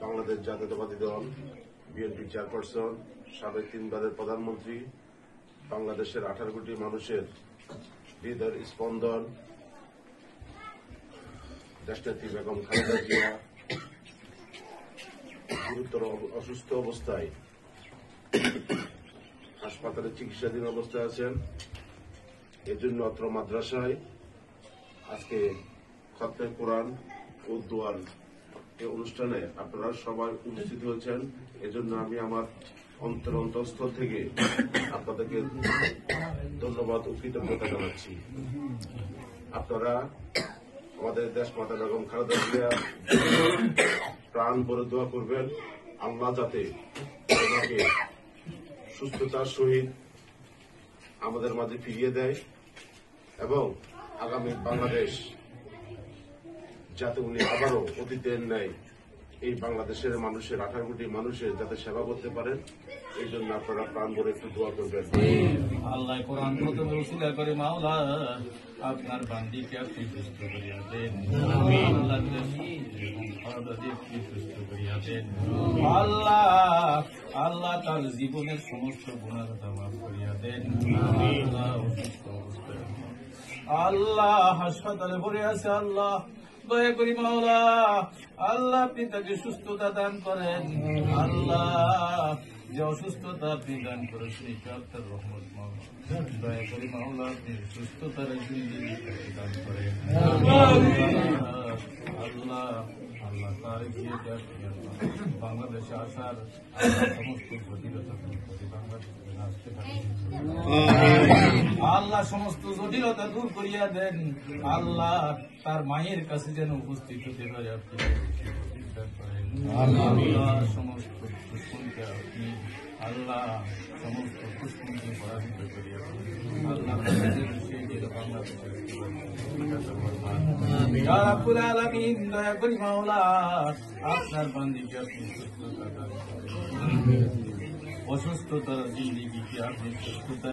বাংলাদেশ জাতীয়তাবাদী দল BNP chairperson, সাবেক 3 বারের প্রধানমন্ত্রী, বাংলাদেশের 18 কোটি মানুষের হৃদয়ের স্পন্দন দেশনেত্রী বেগম খালেদা জিয়া গুরুতর অসুস্থ অবস্থায় হাসপাতালে চিকিৎসাধীন অবস্থায় আছেন। এজন্য অত্র মাদ্রাসায় আজকে খতমে কোরআন ও দোয়ার এই অনুষ্ঠানে আপনারা সবাই উপস্থিত হয়েছেন। এজন্য আমি আমার অন্তরস্থল থেকে আপনাদেরকে ধন্যবাদ ও কৃতজ্ঞতা জানাচ্ছি। আপনারা আমাদের দেশমাতা বেগম খালেদা জিয়া প্রাণ ভরে দোয়া করবেন, আল্লাহ যাতে ওনাকে সুস্থতার সহিত আমাদের মাঝে ফিরিয়ে দেয় এবং আগামী বাংলাদেশ যাতে উনি আবারও অতীতের ন্যায় এই বাংলাদেশের মানুষের 18 কোটি মানুষের যাতে সেবা করতে পারেন, এই জন্য আপনারা প্রাণ ভরে একটু দোয়া করবেন। আল্লাহ কোরআন প্রথমে উসিলা করে মাওলা আপনার বান্দিকে আপনি সুস্থ করিয়া দেন। সুস্থ করিয়া দেন আল্লাহ। আল্লাহ তার জীবনের সমস্ত গুনাহ মাফ করিয়া দেন। অসুস্থ অবস্থায় আল্লাহ হাসপাতালে পড়ে আছে, আল্লাহ দয়া করি মাওলা আল্লাহ আপনি তাকে সুস্থতা দান করেন। আল্লাহ যে অসুস্থতা আপনি দান করেছেন এটা আপনার রহমত মাওলা, দয়া করি মাওলা আপনি সুস্থতার দান করেন। আল্লাহ আল্লাহ তার বাংলাদেশে আসার সমস্ত জটিলতা বাংলাদেশে আসতে পারে আল্লাহ সমস্ত জটিলতা দূর করিয়া দেন। আল্লাহ তার মায়ের কাছে যেন উপস্থিত হতে পারে আপনি সমস্ত দুশ্মনকে আপনি আল্লাহ সমস্ত দুশ্মনকে পরাজিত করিয়া আল্লাহ দয়া করি মাওলা আপনার বান্দিকে আপনি সুস্থতা দান করেন। অসুস্থতার জিন্দিগিকে আপনি সুস্থতা